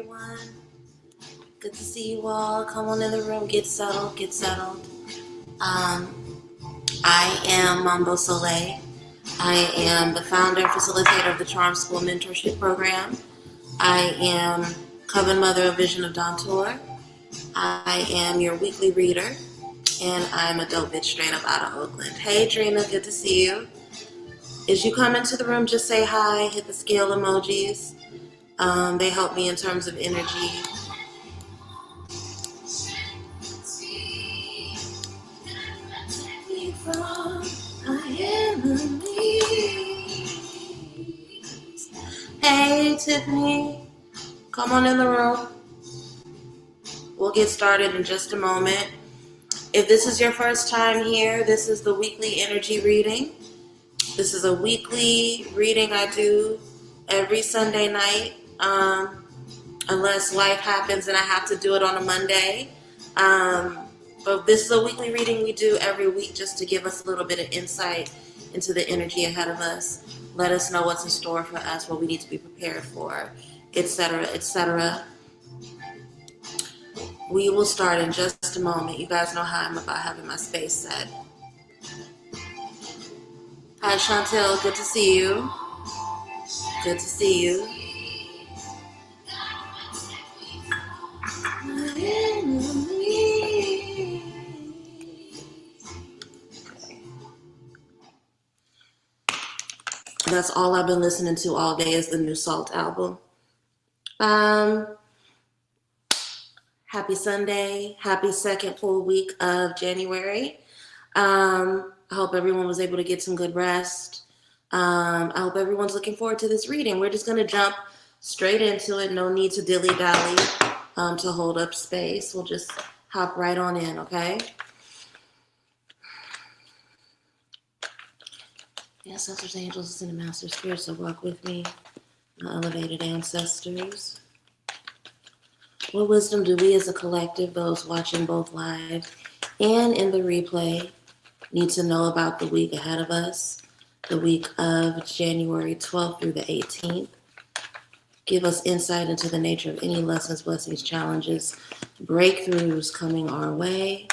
everyone. Good to see you all. Come on in the room. Get settled. Get settled. I am Mambo Soleil. I am the founder and facilitator of the Charm School Mentorship Program. I am Coven Mother of Vision of Dawn Tour. I am your weekly reader, and I'm a dope bitch straight up out of Oakland. Hey, Drina, good to see you. As you come into the room, just say hi, hit the scale emojis. They help me in terms of energy. Hey, Tiffany, come on in the room. We'll get started in just a moment. If this is your first time here, this is the weekly energy reading. This is a weekly reading I do every Sunday night, unless life happens and I have to do it on a Monday. But this is a weekly reading we do every week just to give us a little bit of insight into the energy ahead of us. Let us know what's in store for us, what we need to be prepared for, etc., etc. We will start in just a moment. You guys know how I'm about having my space set. Hi, Chantel. Good to see you. Good to see you. That's all I've been listening to all day is the new Salt album. Happy Sunday. Happy second full week of January. I hope everyone was able to get some good rest. I hope everyone's looking forward to this reading. We're just going to jump straight into it. No need to dilly-dally to hold up space. We'll just hop right on in, okay? Ancestors, angels, and the master spirits that walk with me, my elevated ancestors. What wisdom do we as a collective, those watching both live and in the replay, need to know about the week ahead of us, the week of January 12th through the 18th? Give us insight into the nature of any lessons, blessings, challenges, breakthroughs coming our way,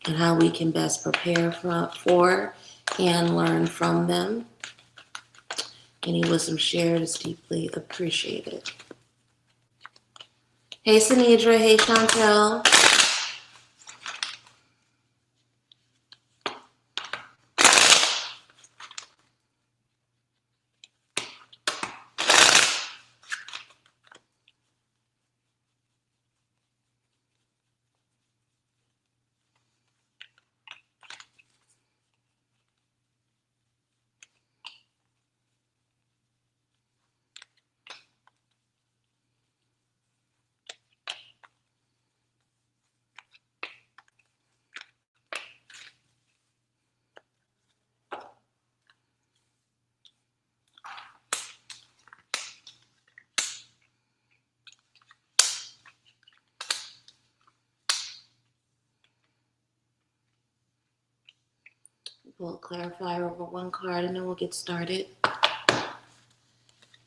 and how we can best prepare for and learn from them. Any wisdom shared is deeply appreciated. Hey, Sanidra. Hey, Chantel. We'll clarify over one card and then we'll get started.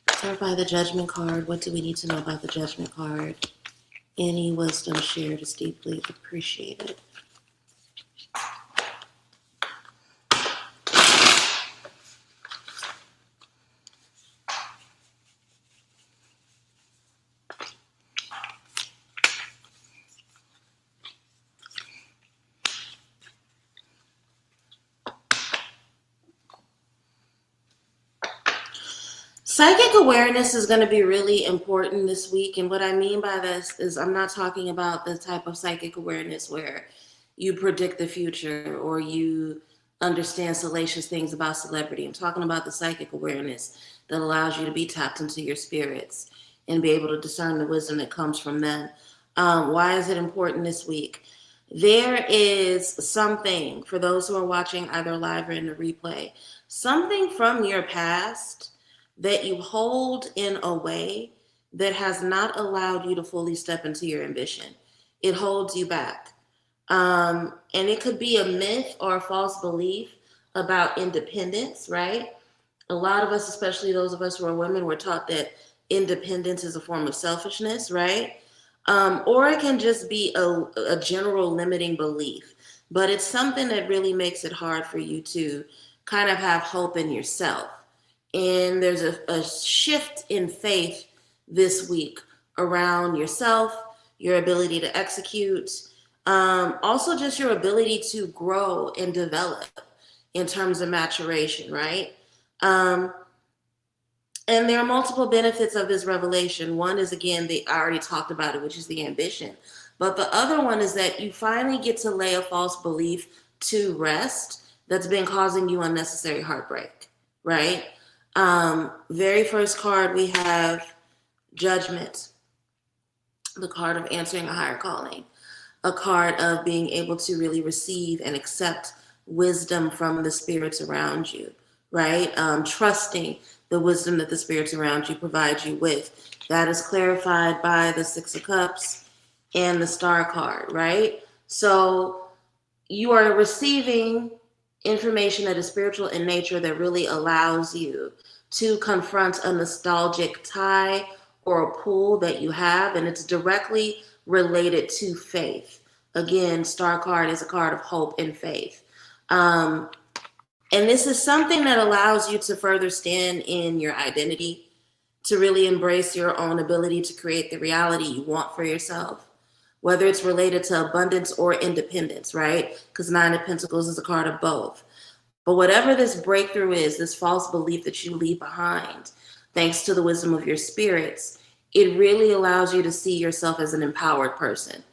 Clarify the judgment card. What do we need to know about the judgment card? Any wisdom shared is deeply appreciated. Psychic awareness is going to be really important this week. And what I mean by this is I'm not talking about the type of psychic awareness where you predict the future or you understand salacious things about celebrity. I'm talking about the psychic awareness that allows you to be tapped into your spirits and be able to discern the wisdom that comes from them. Why is it important this week? There is something, for those who are watching either live or in the replay, something from your past that you hold in a way that has not allowed you to fully step into your ambition. It holds you back. And it could be a myth or a false belief about independence, right? A lot of us, especially those of us who are women, were taught that independence is a form of selfishness, right? Or it can just be a general limiting belief, but it's something that really makes it hard for you to kind of have hope in yourself. And there's a shift in faith this week around yourself, your ability to execute, also just your ability to grow and develop in terms of maturation, right? Um, and there are multiple benefits of this revelation. One is, again, I already talked about it, which is the ambition. But the other one is that you finally get to lay a false belief to rest that's been causing you unnecessary heartbreak, right? Very first card, we have Judgment, the card of answering a higher calling, a card of being able to really receive and accept wisdom from the spirits around you, right? Trusting the wisdom that the spirits around you provide you with. That is clarified by the Six of Cups and the Star card, right? So you are receiving information that is spiritual in nature that really allows you to confront a nostalgic tie or a pull that you have, and it's directly related to faith. Again, Star card is a card of hope and faith. And this is something that allows you to further stand in your identity, to really embrace your own ability to create the reality you want for yourself, whether it's related to abundance or independence, right? Because Nine of Pentacles is a card of both. But whatever this breakthrough is, this false belief that you leave behind, thanks to the wisdom of your spirits, it really allows you to see yourself as an empowered person,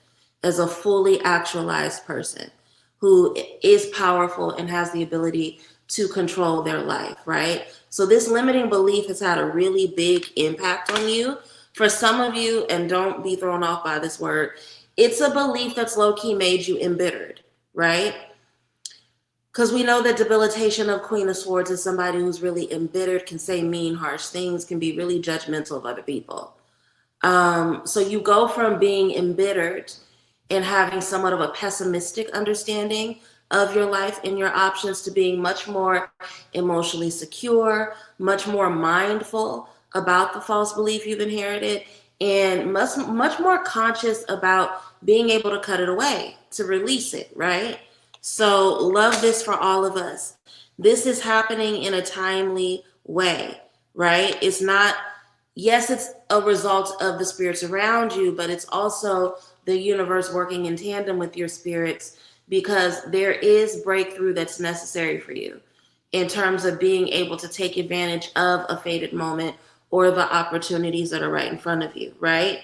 as a fully actualized person who is powerful and has the ability to control their life, right? So this limiting belief has had a really big impact on you. For some of you, and don't be thrown off by this word, it's a belief that's low-key made you embittered, right? Because we know that debilitation of Queen of Swords is somebody who's really embittered, can say mean, harsh things, can be really judgmental of other people. So you go from being embittered and having somewhat of a pessimistic understanding of your life and your options to being much more emotionally secure, much more mindful about the false belief you've inherited, and much more conscious about being able to cut it away, to release it, right? So love this for all of us. This is happening in a timely way, right? It's not, yes, it's a result of the spirits around you, but it's also the universe working in tandem with your spirits, because there is breakthrough that's necessary for you in terms of being able to take advantage of a fated moment or the opportunities that are right in front of you, right?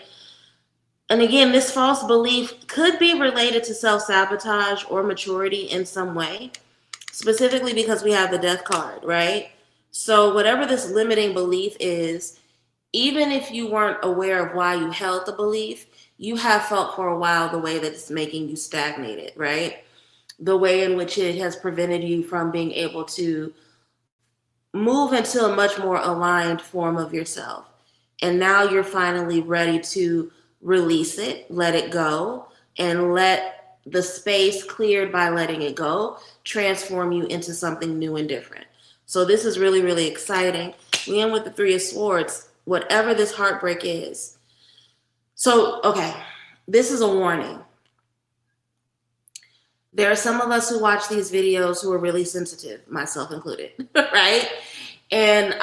And again, this false belief could be related to self-sabotage or maturity in some way, specifically because we have the Death card, right? So whatever this limiting belief is, even if you weren't aware of why you held the belief, you have felt for a while the way that it's making you stagnated, right? The way in which it has prevented you from being able to move into a much more aligned form of yourself. And now you're finally ready to release it, let it go, and let the space cleared by letting it go transform you into something new and different. So this is really, really exciting. We end with the Three of Swords, whatever this heartbreak is. So, okay, this is a warning. There are some of us who watch these videos who are really sensitive, myself included, right? And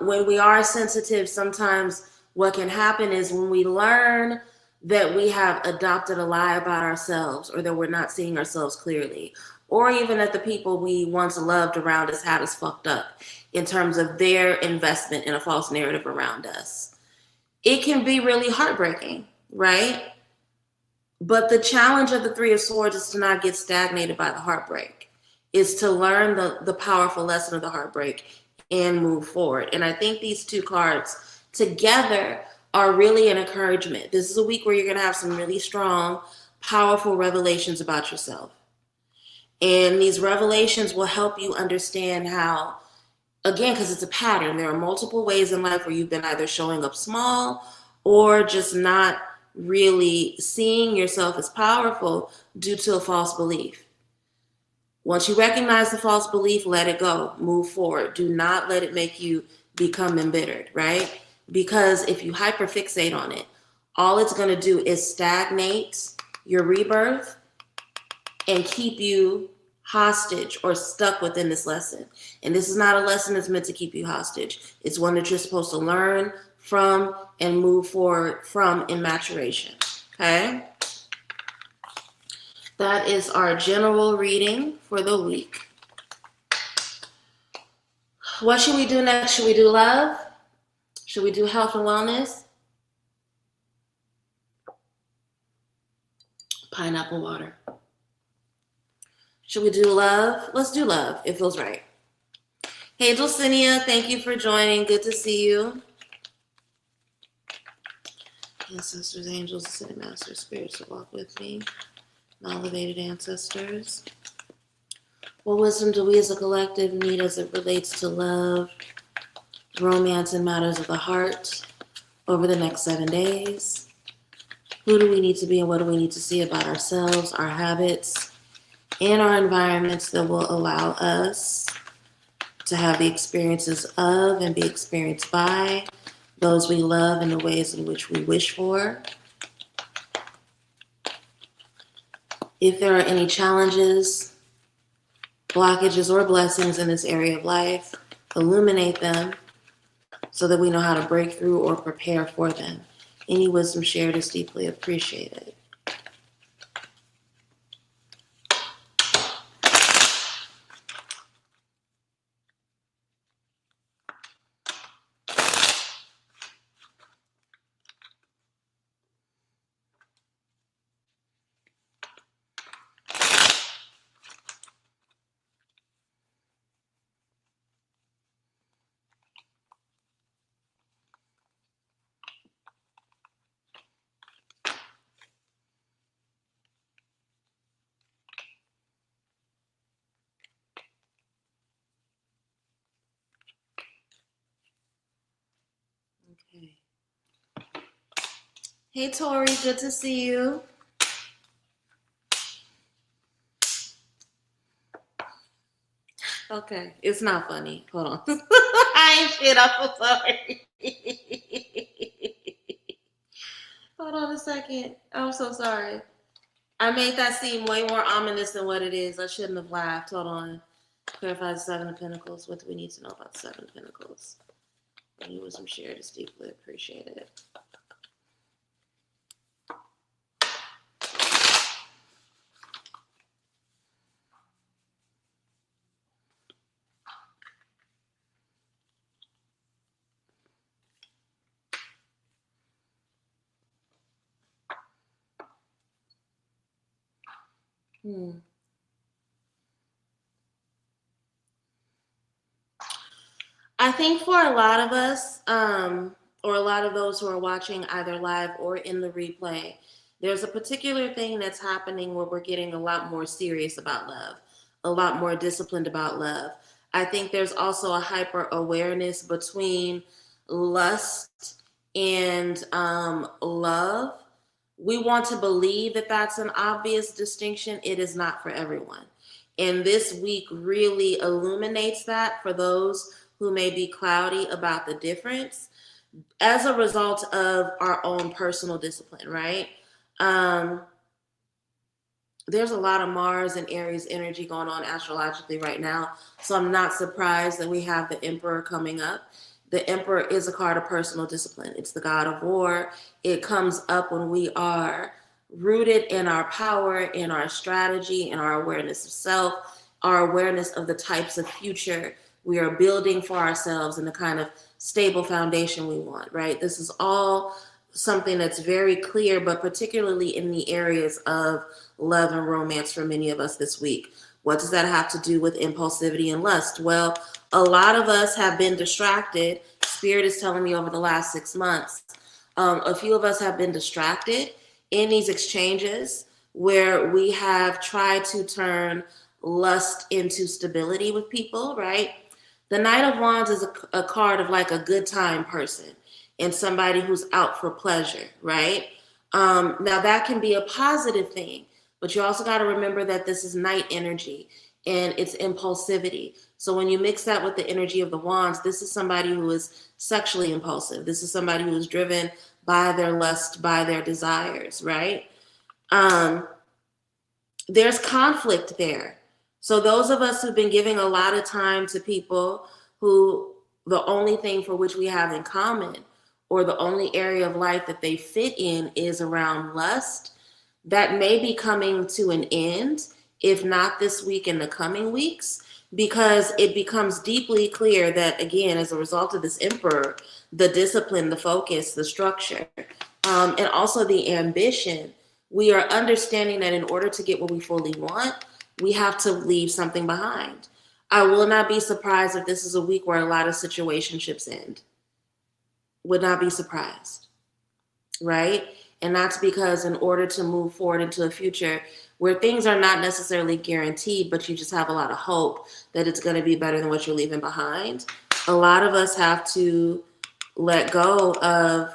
when we are sensitive, sometimes what can happen is when we learn that we have adopted a lie about ourselves, or that we're not seeing ourselves clearly, or even that the people we once loved around us had us fucked up in terms of their investment in a false narrative around us, it can be really heartbreaking, right? But the challenge of the Three of Swords is to not get stagnated by the heartbreak, is to learn the powerful lesson of the heartbreak and move forward. And I think these two cards together are really an encouragement. This is a week where you're going to have some really strong, powerful revelations about yourself. And these revelations will help you understand how, again, because it's a pattern, there are multiple ways in life where you've been either showing up small or just not really seeing yourself as powerful due to a false belief. Once you recognize the false belief, let it go, move forward. Do not let it make you become embittered, right? Because if you hyperfixate on it, all it's going to do is stagnate your rebirth and keep you hostage or stuck within this lesson. And this is not a lesson that's meant to keep you hostage. It's one that you're supposed to learn from and move forward from in maturation. Okay? That is our general reading for the week. What should we do next? Should we do love? Should we do health and wellness? Pineapple water. Should we do love? Let's do love. It feels right. Hey, Dulcinea, thank you for joining. Good to see you. Ancestors, angels, ascended masters, spirits to walk with me. My elevated ancestors. What wisdom do we as a collective need as it relates to love, romance, and matters of the heart over the next 7 days? Who do we need to be and what do we need to see about ourselves, our habits, and our environments that will allow us to have the experiences of and be experienced by those we love in the ways in which we wish for? If there are any challenges, blockages, or blessings in this area of life, illuminate them so that we know how to break through or prepare for them. Any wisdom shared is deeply appreciated. Okay. Hey, Tori, good to see you. Okay, it's not funny. Hold on. I ain't shit. I'm so sorry. Hold on a second. I'm so sorry. I made that seem way more ominous than what it is. I shouldn't have laughed. Hold on. Clarify the Seven of Pentacles. What do we need to know about the Seven of Pentacles? Any wisdom shared is deeply appreciated. I think for a lot of us, or a lot of those who are watching either live or in the replay, there's a particular thing that's happening where we're getting a lot more serious about love, a lot more disciplined about love. I think there's also a hyper awareness between lust and love. We want to believe that that's an obvious distinction. It is not for everyone. And this week really illuminates that for those who may be cloudy about the difference as a result of our own personal discipline, right? There's a lot of Mars and Aries energy going on astrologically right now. So I'm not surprised that we have the Emperor coming up. The Emperor is a card of personal discipline. It's the god of war. It comes up when we are rooted in our power, in our strategy, in our awareness of self, our awareness of the types of future we are building for ourselves and the kind of stable foundation we want, right? This is all something that's very clear, but particularly in the areas of love and romance for many of us this week. What does that have to do with impulsivity and lust? Well, a lot of us have been distracted. Spirit is telling me over the last 6 months, a few of us have been distracted in these exchanges where we have tried to turn lust into stability with people, right? The Knight of Wands is a card of like a good time person and somebody who's out for pleasure, right? Now that can be a positive thing, but you also got to remember that this is night energy and it's impulsivity. So when you mix that with the energy of the wands, this is somebody who is sexually impulsive. This is somebody who is driven by their lust, by their desires, right? There's conflict there. So those of us who've been giving a lot of time to people who the only thing for which we have in common, or the only area of life that they fit in, is around lust, that may be coming to an end, if not this week, in the coming weeks, because it becomes deeply clear that, again, as a result of this emperor, the discipline, the focus, the structure, and also the ambition, we are understanding that in order to get what we fully want, we have to leave something behind. I will not be surprised if this is a week where a lot of situationships end. Would not be surprised, right? And that's because in order to move forward into a future where things are not necessarily guaranteed, but you just have a lot of hope that it's going to be better than what you're leaving behind, a lot of us have to let go of,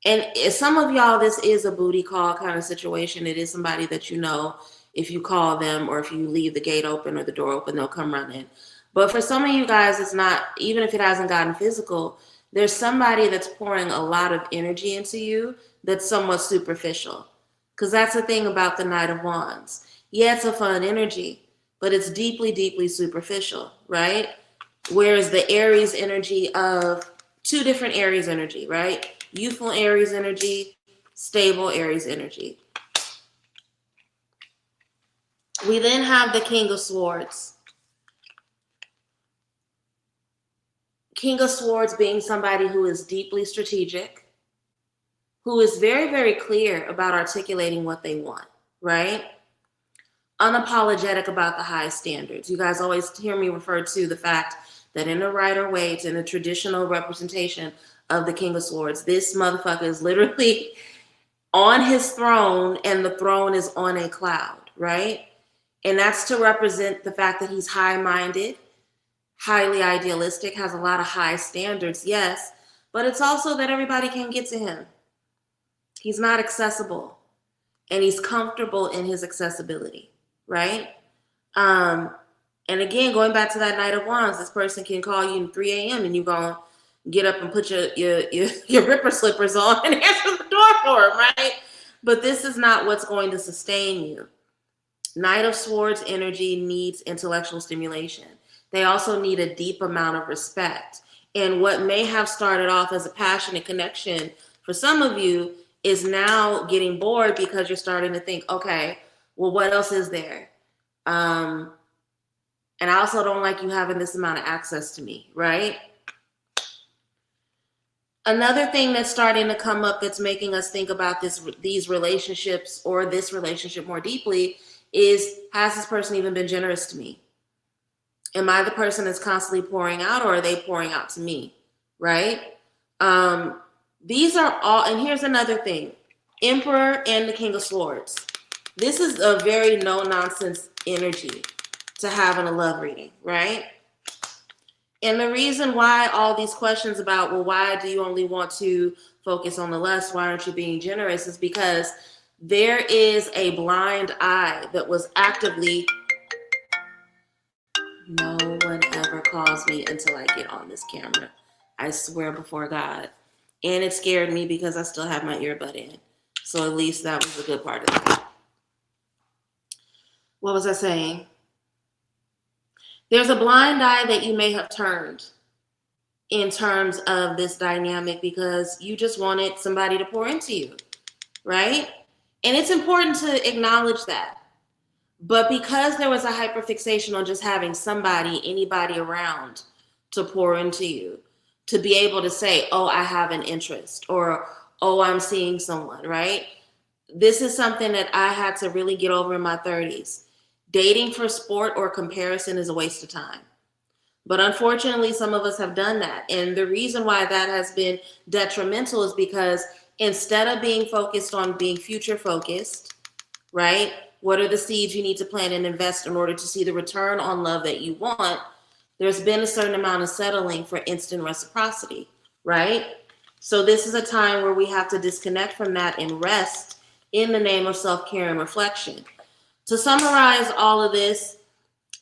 and some of y'all, this is a booty call kind of situation. It is somebody that you know, if you call them or if you leave the gate open or the door open, they'll come running. But for some of you guys, it's not, even if it hasn't gotten physical, there's somebody that's pouring a lot of energy into you that's somewhat superficial. Because that's the thing about the Knight of Wands. Yeah, it's a fun energy, but it's deeply, deeply superficial, right? Whereas the Aries energy of two different Aries energy, right? Youthful Aries energy, stable Aries energy. We then have the King of Swords. King of Swords being somebody who is deeply strategic, who is very, very clear about articulating what they want, right? Unapologetic about the high standards. You guys always hear me refer to the fact that in a Rider-Waite, in a traditional representation of the King of Swords, this motherfucker is literally on his throne and the throne is on a cloud, right? And that's to represent the fact that he's high-minded, highly idealistic, has a lot of high standards, yes, but it's also that everybody can get to him. He's not accessible, and he's comfortable in his accessibility, right? And again, going back to that Knight of Wands, this person can call you at 3 a.m. and you're going to get up and put your ripper slippers on and answer the door for him, right? But this is not what's going to sustain you. Knight of Swords energy needs intellectual stimulation. They also need a deep amount of respect. And what may have started off as a passionate connection for some of you is now getting bored because you're starting to think, okay, well, what else is there? And I also don't like you having this amount of access to me, right? Another thing that's starting to come up that's making us think about these relationships, or this relationship more deeply, is, has this person even been generous to me? Am I the person that's constantly pouring out, or are they pouring out to me, right? These are all, and here's another thing. Emperor and the King of Swords. This is a very no-nonsense energy to have in a love reading, right? And the reason why all these questions about, well, why do you only want to focus on the lust? Why aren't you being generous? Is because there is a blind eye that was actively, no one ever calls me until I get on this camera. I swear before God. And it scared me because I still have my earbud in. So at least that was a good part of it. What was I saying? There's a blind eye that you may have turned in terms of this dynamic because you just wanted somebody to pour into you, right? And it's important to acknowledge that. But because there was a hyperfixation on just having somebody, anybody around to pour into you, to be able to say, oh, I have an interest, or, oh, I'm seeing someone, right? This is something that I had to really get over in my 30s. Dating for sport or comparison is a waste of time. But unfortunately, some of us have done that. And the reason why that has been detrimental is because instead of being focused on being future focused, right? What are the seeds you need to plant and invest in order to see the return on love that you want? There's been a certain amount of settling for instant reciprocity, right? So this is a time where we have to disconnect from that and rest in the name of self-care and reflection. To summarize all of this,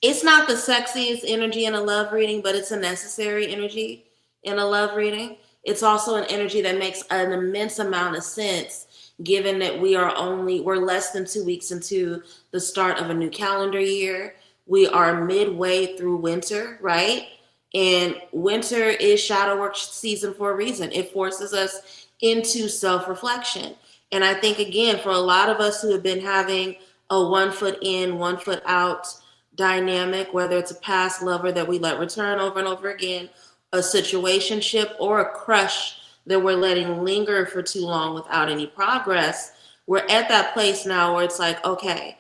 It's not the sexiest energy in a love reading, but it's a necessary energy in a love reading. It's also an energy that makes an immense amount of sense given that we're less than 2 weeks into the start of a new calendar year. We are midway through winter, right? And winter is shadow work season for a reason. It forces us into self-reflection. And I think, again, for a lot of us who have been having a 1 foot in, 1 foot out dynamic, whether it's a past lover that we let return over and over again, a situationship, or a crush that we're letting linger for too long without any progress, we're at that place now where it's like, okay,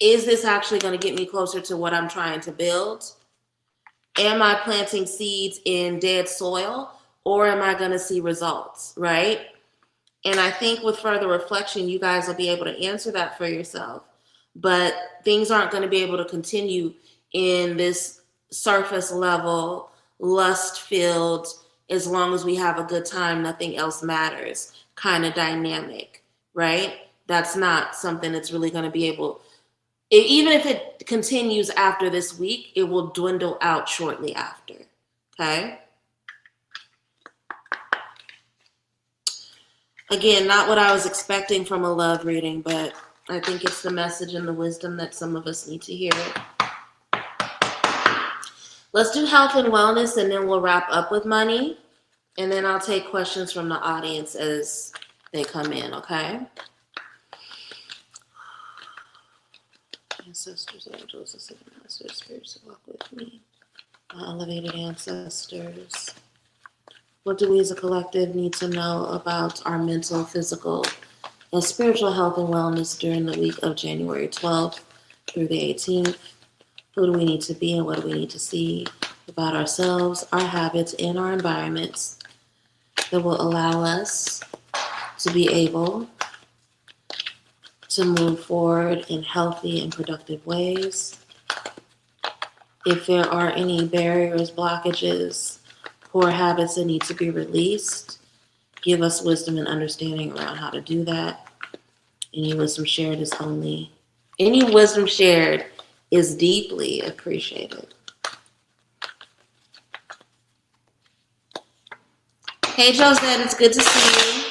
is this actually going to get me closer to what I'm trying to build? Am I planting seeds in dead soil, or am I going to see results, right? And I think with further reflection, you guys will be able to answer that for yourself. But things aren't going to be able to continue in this surface level, lust filled, as long as we have a good time, nothing else matters kind of dynamic, right? That's not something that's really going to be able, even if it continues after this week, it will dwindle out shortly after, okay? Again, not what I was expecting from a love reading, but I think it's the message and the wisdom that some of us need to hear. Let's do health and wellness, and then we'll wrap up with money. And then I'll take questions from the audience as they come in, okay? Ancestors, angels, ascended masters, spirits that walk with me. My elevated ancestors. What do we as a collective need to know about our mental, physical, and spiritual health and wellness during the week of January 12th through the 18th? Who do we need to be and what do we need to see about ourselves, our habits, and our environments that will allow us to be able to move forward in healthy and productive ways? If there are any barriers, blockages, poor habits that need to be released, give us wisdom and understanding around how to do that. Any wisdom shared is deeply appreciated. Hey, Josette, it's good to see you.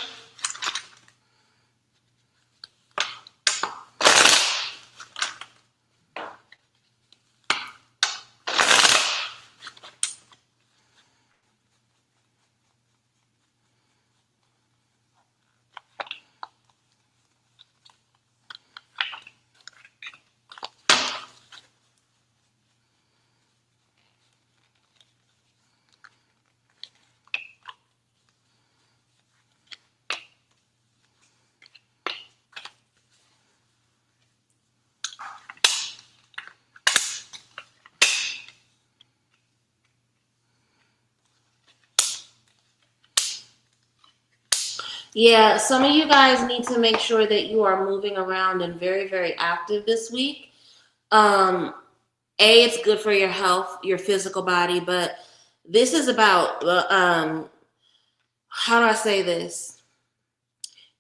Yeah, some of you guys need to make sure that you are moving around and very, very active this week. It's good for your health, your physical body, but this is about, how do I say this?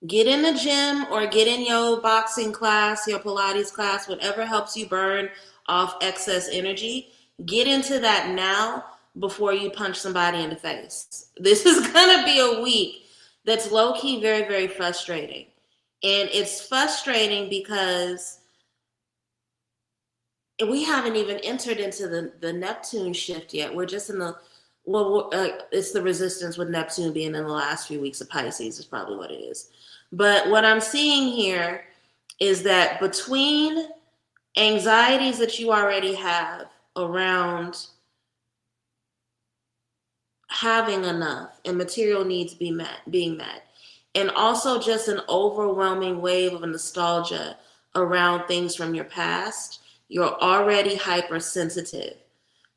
Get in the gym or get in your boxing class, your Pilates class, whatever helps you burn off excess energy. Get into that now before you punch somebody in the face. This is going to be a week that's low-key very, very frustrating. And it's frustrating because we haven't even entered into the Neptune shift yet. We're just in it's the resistance with Neptune being in the last few weeks of Pisces is probably what it is. But what I'm seeing here is that between anxieties that you already have around having enough and material needs being met, and also just an overwhelming wave of nostalgia around things from your past, you're already hypersensitive.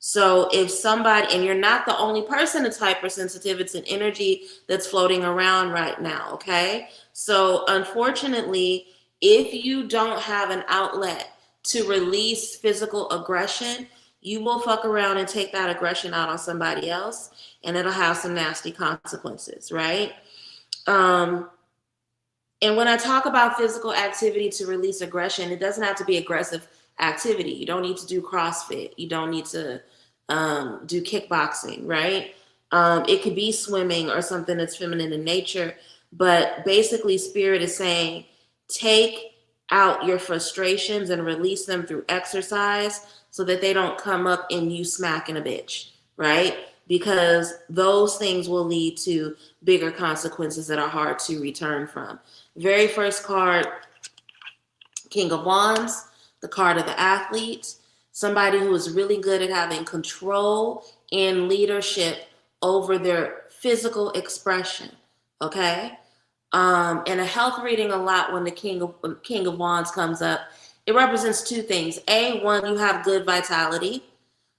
So if somebody, and you're not the only person that's hypersensitive, it's an energy that's floating around right now, okay? So unfortunately, if you don't have an outlet to release physical aggression, you will fuck around and take that aggression out on somebody else, and it'll have some nasty consequences, right? And when I talk about physical activity to release aggression, it doesn't have to be aggressive activity. You don't need to do CrossFit. You don't need to do kickboxing, right? It could be swimming or something that's feminine in nature. But basically, Spirit is saying, take out your frustrations and release them through exercise so that they don't come up in you smacking a bitch, right? Because those things will lead to bigger consequences that are hard to return from. Very first card, King of Wands, the card of the athlete, somebody who is really good at having control and leadership over their physical expression, okay? And a health reading a lot when the King of Wands comes up, it represents two things. One, you have good vitality,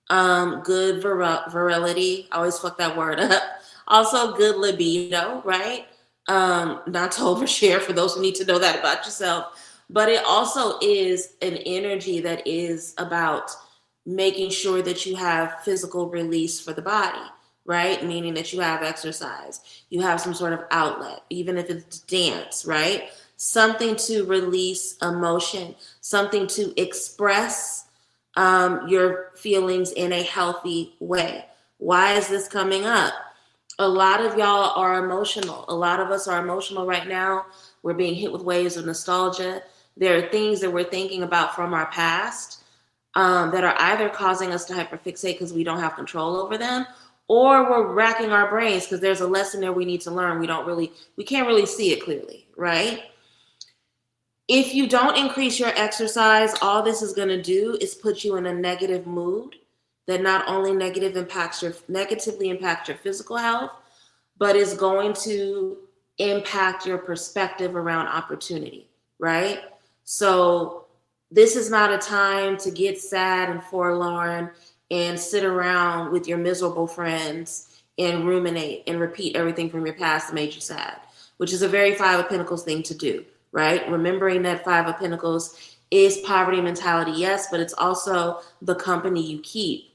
good virility. I always fuck that word up. Also, good libido, right? Not to overshare for those who need to know that about yourself. But it also is an energy that is about making sure that you have physical release for the body, right? Meaning that you have exercise, you have some sort of outlet, even if it's dance, right? Something to release emotion, something to express your feelings in a healthy way. Why is this coming up? A lot of y'all are emotional. A lot of us are emotional right now. We're being hit with waves of nostalgia. There are things that we're thinking about from our past that are either causing us to hyperfixate because we don't have control over them, or we're racking our brains because there's a lesson there we need to learn. We can't really see it clearly, right? If you don't increase your exercise, all this is going to do is put you in a negative mood that not only negatively impacts your physical health, but is going to impact your perspective around opportunity, right? So this is not a time to get sad and forlorn and sit around with your miserable friends and ruminate and repeat everything from your past that made you sad, which is a very Five of Pentacles thing to do, right? Remembering that Five of Pentacles is poverty mentality, yes, but it's also the company you keep.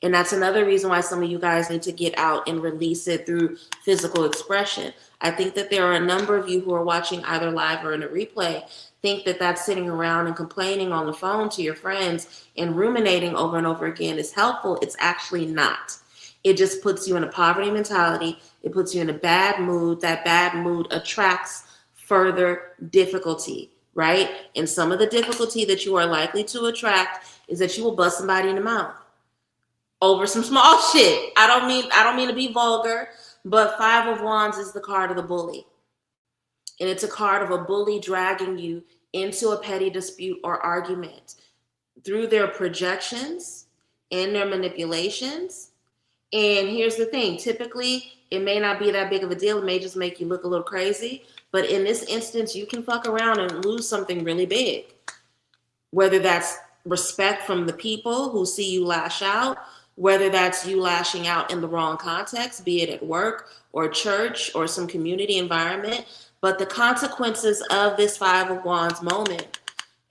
And that's another reason why some of you guys need to get out and release it through physical expression. I think that there are a number of you who are watching either live or in a replay think that that's sitting around and complaining on the phone to your friends and ruminating over and over again is helpful. It's actually not. It just puts you in a poverty mentality. It puts you in a bad mood. That bad mood attracts further difficulty, right? And some of the difficulty that you are likely to attract is that you will bust somebody in the mouth over some small shit. I don't mean to be vulgar, but Five of Wands is the card of the bully. And it's a card of a bully dragging you into a petty dispute or argument through their projections and their manipulations. And here's the thing, typically it may not be that big of a deal. It may just make you look a little crazy. But in this instance, you can fuck around and lose something really big. Whether that's respect from the people who see you lash out, whether that's you lashing out in the wrong context, be it at work or church or some community environment. But the consequences of this Five of Wands moment,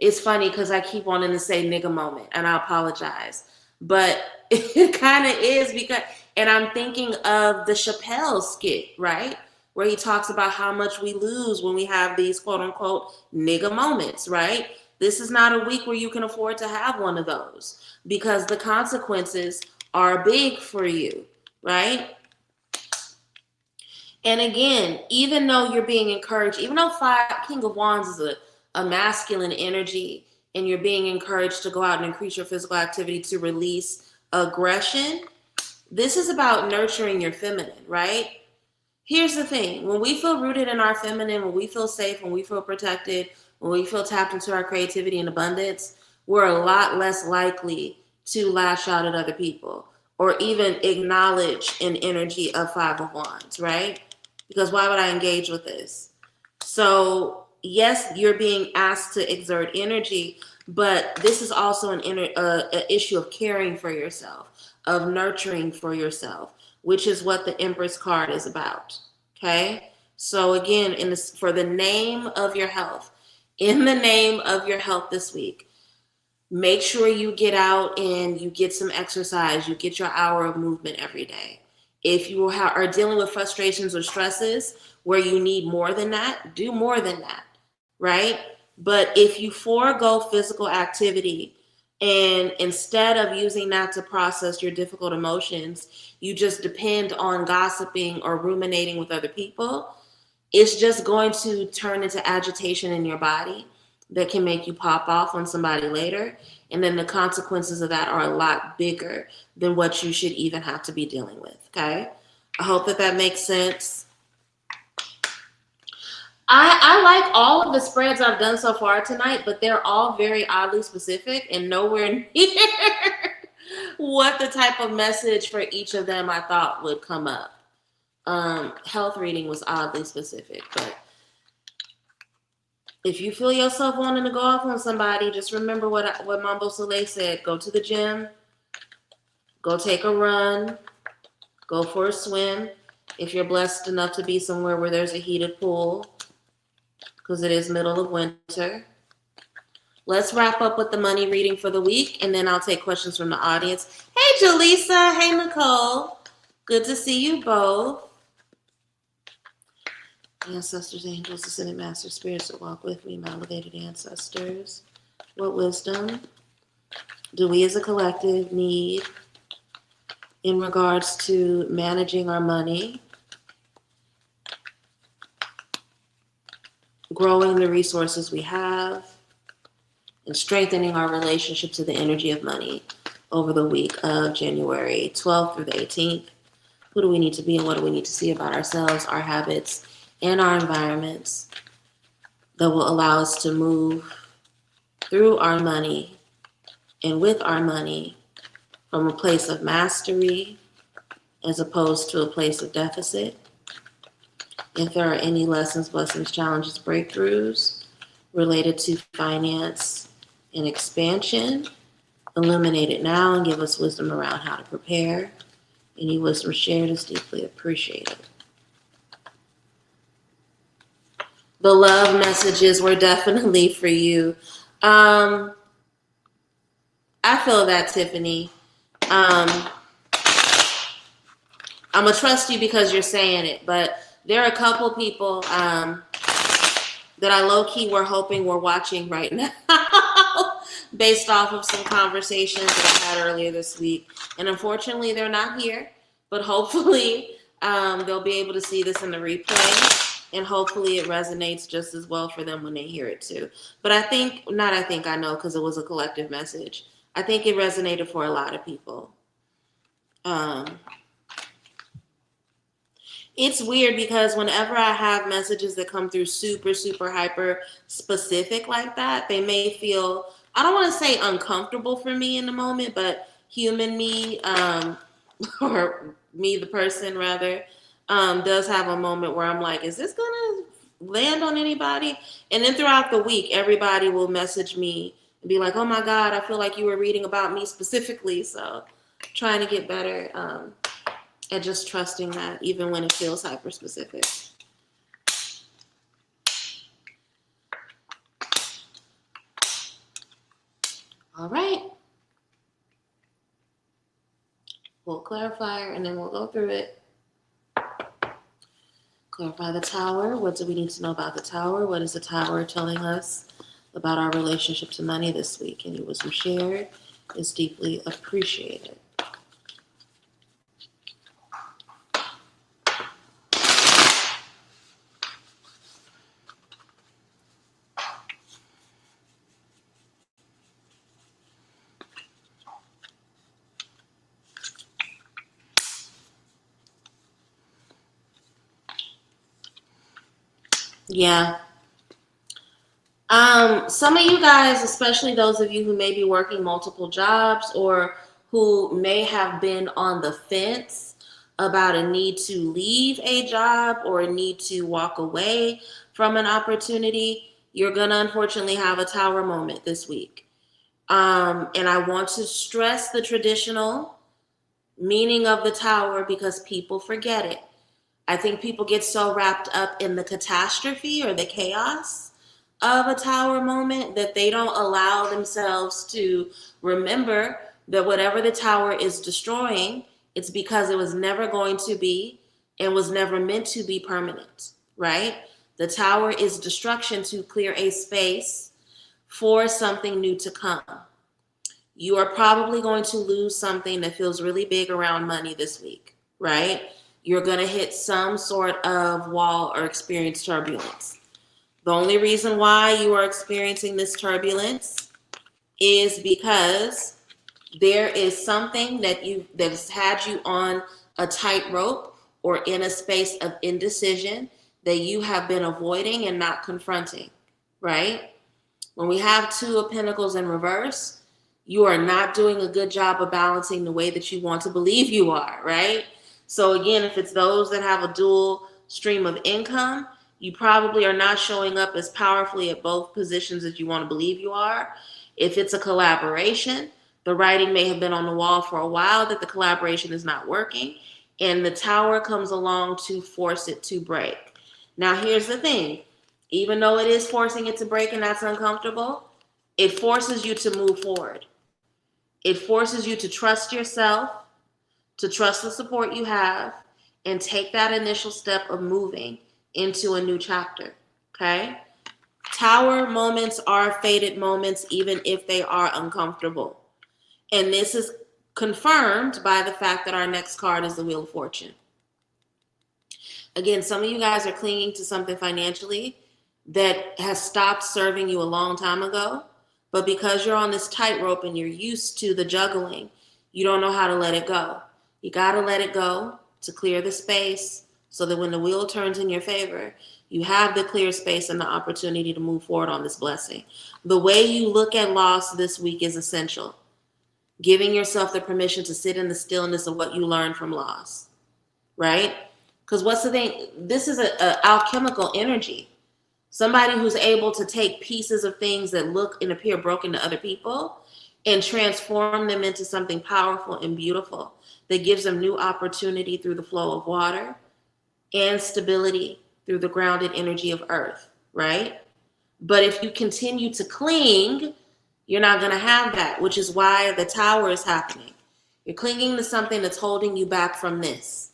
it's funny because I keep wanting to say nigga moment, and I apologize. But it kind of is because, and I'm thinking of the Chappelle skit, right? Where he talks about how much we lose when we have these quote unquote nigga moments, right? This is not a week where you can afford to have one of those because the consequences are big for you, right? And again, even though you're being encouraged, even though King of Wands is a masculine energy and you're being encouraged to go out and increase your physical activity to release aggression, this is about nurturing your feminine, right? Here's the thing. When we feel rooted in our feminine, when we feel safe, when we feel protected, when we feel tapped into our creativity and abundance, we're a lot less likely to lash out at other people or even acknowledge an energy of Five of Wands, right? Because why would I engage with this? So yes, you're being asked to exert energy, but this is also an issue of caring for yourself, of nurturing for yourself, which is what the Empress card is about, okay? So again, for the name of your health, in the name of your health this week, make sure you get out and you get some exercise, you get your hour of movement every day. If you are dealing with frustrations or stresses where you need more than that, do more than that, right? But if you forego physical activity And instead of using that to process your difficult emotions, you just depend on gossiping or ruminating with other people. It's just going to turn into agitation in your body that can make you pop off on somebody later. And then the consequences of that are a lot bigger than what you should even have to be dealing with. Okay. I hope that that makes sense. I like all of the spreads I've done so far tonight, but they're all very oddly specific and nowhere near what the type of message for each of them I thought would come up. Health reading was oddly specific, but if you feel yourself wanting to go off on somebody, just remember what Mambo Soleil said. Go to the gym, go take a run, go for a swim. If you're blessed enough to be somewhere where there's a heated pool, because it is middle of winter. Let's wrap up with the money reading for the week, and then I'll take questions from the audience. Hey, Jaleesa. Hey, Nicole. Good to see you both. Ancestors, angels, ascended master spirits that walk with me, my elevated ancestors. What wisdom do we as a collective need in regards to managing our money, growing the resources we have, and strengthening our relationship to the energy of money over the week of January 12th through the 18th? Who do we need to be and what do we need to see about ourselves, our habits, and our environments that will allow us to move through our money and with our money from a place of mastery as opposed to a place of deficit? If there are any lessons, blessings, challenges, breakthroughs related to finance and expansion, illuminate it now and give us wisdom around how to prepare. Any wisdom shared is deeply appreciated. The love messages were definitely for you. I feel that, Tiffany. I'm going to trust you because you're saying it, but there are a couple people that I low-key were hoping were watching right now based off of some conversations that I had earlier this week. And unfortunately, they're not here, but hopefully they'll be able to see this in the replay. And hopefully it resonates just as well for them when they hear it too. But I know because it was a collective message. I think it resonated for a lot of people. It's weird because whenever I have messages that come through super, super hyper specific like that, they may feel, I don't want to say uncomfortable for me in the moment, but human me, or me, the person rather, does have a moment where I'm like, is this going to land on anybody? And then throughout the week, everybody will message me and be like, oh my God, I feel like you were reading about me specifically. So trying to get better at just trusting that even when it feels hyper specific. All right. We'll clarify and then we'll go through it. Clarify the tower. What do we need to know about the tower? What is the tower telling us about our relationship to money this week? Any wisdom shared is deeply appreciated. Yeah. Some of you guys, especially those of you who may be working multiple jobs or who may have been on the fence about a need to leave a job or a need to walk away from an opportunity, you're going to unfortunately have a tower moment this week. And I want to stress the traditional meaning of the tower because people forget it. I think people get so wrapped up in the catastrophe or the chaos of a tower moment that they don't allow themselves to remember that whatever the tower is destroying, it's because it was never going to be and was never meant to be permanent, right? The tower is destruction to clear a space for something new to come. You are probably going to lose something that feels really big around money this week, right? You're going to hit some sort of wall or experience turbulence. The only reason why you are experiencing this turbulence is because there is something that has had you on a tightrope or in a space of indecision that you have been avoiding and not confronting, right? When we have Two of Pentacles in reverse, you are not doing a good job of balancing the way that you want to believe you are, right? So again, if it's those that have a dual stream of income, you probably are not showing up as powerfully at both positions as you want to believe you are. If it's a collaboration, the writing may have been on the wall for a while that the collaboration is not working, and the Tower comes along to force it to break. Now, here's the thing. Even though it is forcing it to break and that's uncomfortable, it forces you to move forward. It forces you to trust yourself, to trust the support you have, and take that initial step of moving into a new chapter, okay? Tower moments are fated moments, even if they are uncomfortable. And this is confirmed by the fact that our next card is the Wheel of Fortune. Again, some of you guys are clinging to something financially that has stopped serving you a long time ago, but because you're on this tightrope and you're used to the juggling, you don't know how to let it go. You got to let it go to clear the space so that when the wheel turns in your favor, you have the clear space and the opportunity to move forward on this blessing. The way you look at loss this week is essential. Giving yourself the permission to sit in the stillness of what you learned from loss, right? Because what's the thing? This is a alchemical energy. Somebody who's able to take pieces of things that look and appear broken to other people and transform them into something powerful and beautiful that gives them new opportunity through the flow of water and stability through the grounded energy of earth, right? But if you continue to cling, you're not going to have that, which is why the Tower is happening. You're clinging to something that's holding you back from this.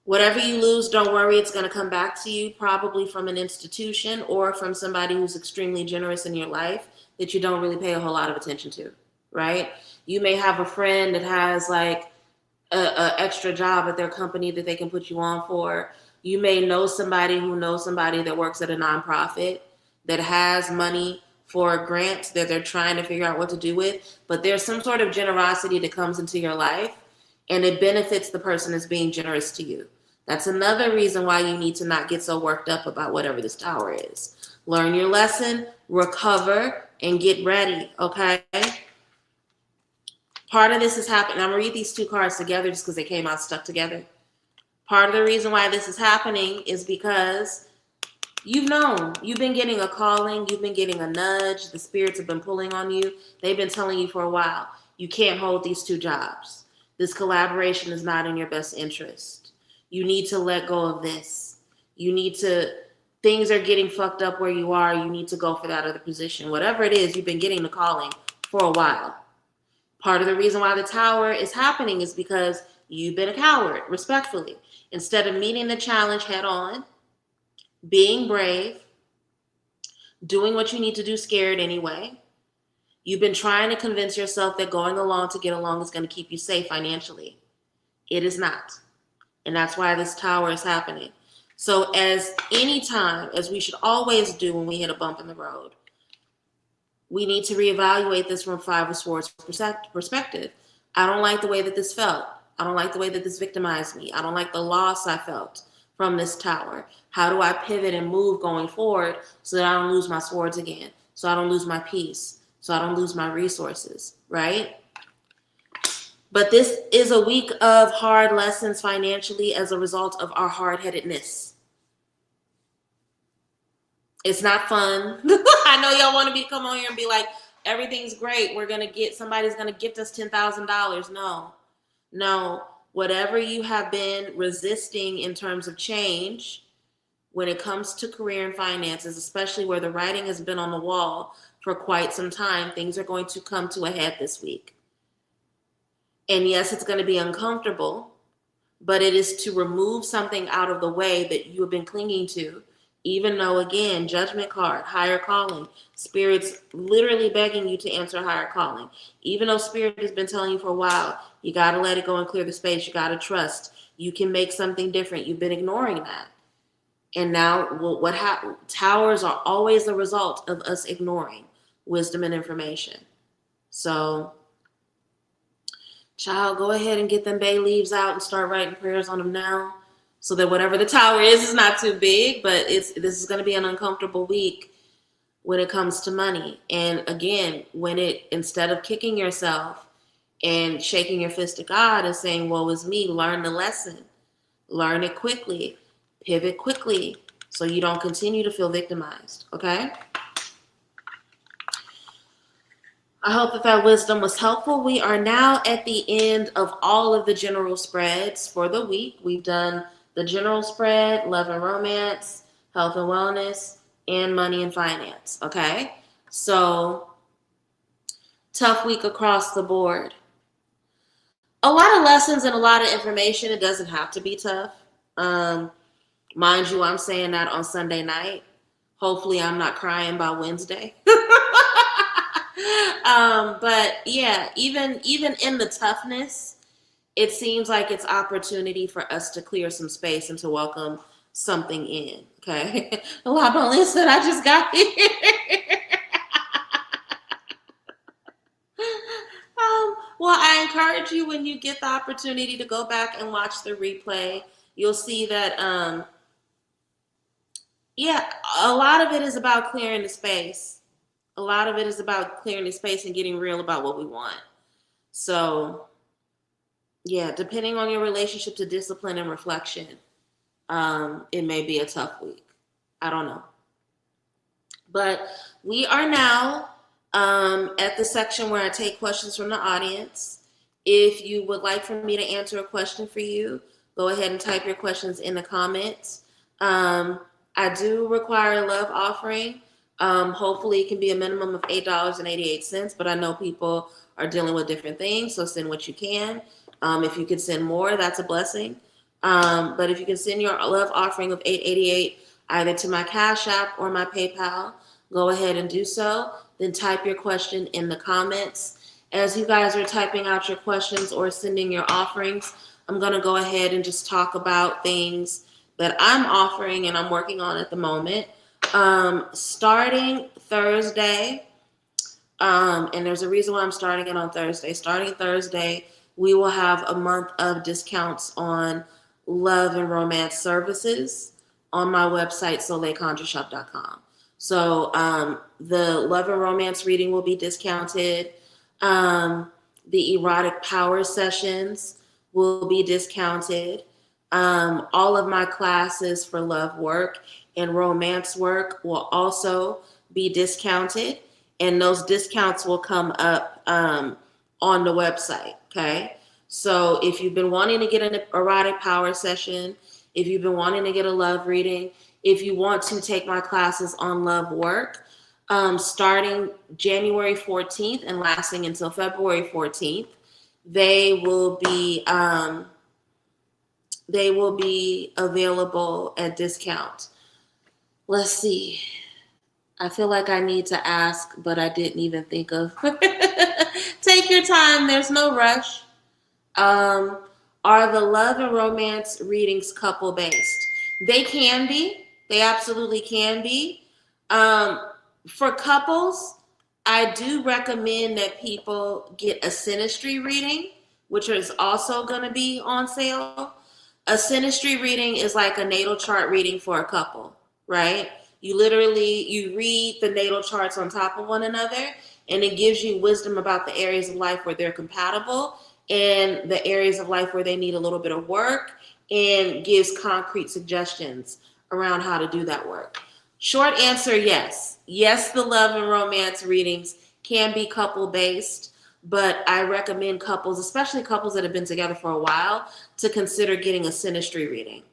Whatever you lose, don't worry, it's going to come back to you, probably from an institution or from somebody who's extremely generous in your life that you don't really pay a whole lot of attention to, right? You may have a friend that has like a extra job at their company that they can put you on for. You may know somebody who knows somebody that works at a nonprofit that has money for a grant that they're trying to figure out what to do with, but there's some sort of generosity that comes into your life and it benefits the person that's being generous to you. That's another reason why you need to not get so worked up about whatever this Tower is. Learn your lesson, recover, and get ready, okay? Part of this is happening. I'm going to read these two cards together just because they came out stuck together. Part of the reason why this is happening is because you've known. You've been getting a calling. You've been getting a nudge. The spirits have been pulling on you. They've been telling you for a while, you can't hold these two jobs. This collaboration is not in your best interest. You need to let go of this. Things are getting fucked up where you are. You need to go for that other position. Whatever it is, you've been getting the calling for a while. Part of the reason why the Tower is happening is because you've been a coward, respectfully. Instead of meeting the challenge head on, being brave, doing what you need to do scared anyway, you've been trying to convince yourself that going along to get along is going to keep you safe financially. It is not. And that's why this Tower is happening. So as we should always do when we hit a bump in the road, we need to reevaluate this from Five of Swords perspective. I don't like the way that this felt. I don't like the way that this victimized me. I don't like the loss I felt from this Tower. How do I pivot and move going forward so that I don't lose my swords again, so I don't lose my peace, so I don't lose my resources, right? But this is a week of hard lessons financially as a result of our hard-headedness. It's not fun. I know y'all want me to come on here and be like, everything's great. Somebody's going to gift us $10,000. No. Whatever you have been resisting in terms of change, when it comes to career and finances, especially where the writing has been on the wall for quite some time, things are going to come to a head this week. And yes, it's going to be uncomfortable, but it is to remove something out of the way that you have been clinging to Even though, again, judgment card, higher calling, spirit's literally begging you to answer higher calling. Even though spirit has been telling you for a while, you got to let it go and clear the space. You got to trust. You can make something different. You've been ignoring that. And now towers are always the result of us ignoring wisdom and information. So, child, go ahead and get them bay leaves out and start writing prayers on them now, so that whatever the tower is not too big. But this is going to be an uncomfortable week when it comes to money. And again, instead of kicking yourself and shaking your fist at God and saying, woe is me, learn the lesson. Learn it quickly. Pivot quickly so you don't continue to feel victimized, okay? I hope that wisdom was helpful. We are now at the end of all of the general spreads for the week. We've done the general spread, love and romance, health and wellness, and money and finance, okay? So, tough week across the board. A lot of lessons and a lot of information. It doesn't have to be tough. Mind you, I'm saying that on Sunday night. Hopefully I'm not crying by Wednesday. But yeah, even in the toughness, it seems like it's opportunity for us to clear some space and to welcome something in. Okay. Well, I don't listen. I just got here. Well, I encourage you, when you get the opportunity to go back and watch the replay, you'll see that, yeah, a lot of it is about clearing the space. A lot of it is about clearing the space and getting real about what we want. So, yeah, depending on your relationship to discipline and reflection, it may be a tough week. I don't know. But we are now at the section where I take questions from the audience. If you would like for me to answer a question for you, go ahead and type your questions in the comments. I do require a love offering. Hopefully it can be a minimum of $8.88, but I know people are dealing with different things, so send what you can. If you could send more, that's a blessing. But if you can send your love offering of $8.88 either to my Cash App or my PayPal, go ahead and do so. Then type your question in the comments. As you guys are typing out your questions or sending your offerings, I'm going to go ahead and just talk about things that I'm offering and I'm working on at the moment. Starting Thursday, and there's a reason why I'm starting it on Thursday. Starting Thursday, we will have a month of discounts on love and romance services on my website, soleilconjureshop.com. So the love and romance reading will be discounted. The erotic power sessions will be discounted. All of my classes for love work and romance work will also be discounted, and those discounts will come up on the website, okay? So if you've been wanting to get an erotic power session, if you've been wanting to get a love reading, if you want to take my classes on love work, starting January 14th and lasting until February 14th, they will be available at discount. Let's see. I feel like I need to ask, but I didn't even think of. Take your time. There's no rush. Are the love and romance readings couple based? They can be. They absolutely can be. For couples, I do recommend that people get a synastry reading, which is also going to be on sale. A synastry reading is like a natal chart reading for a couple, right? You read the natal charts on top of one another, and it gives you wisdom about the areas of life where they're compatible and the areas of life where they need a little bit of work, and gives concrete suggestions around how to do that work. Short answer, yes. Yes, the love and romance readings can be couple based, but I recommend couples, especially couples that have been together for a while, to consider getting a synastry reading.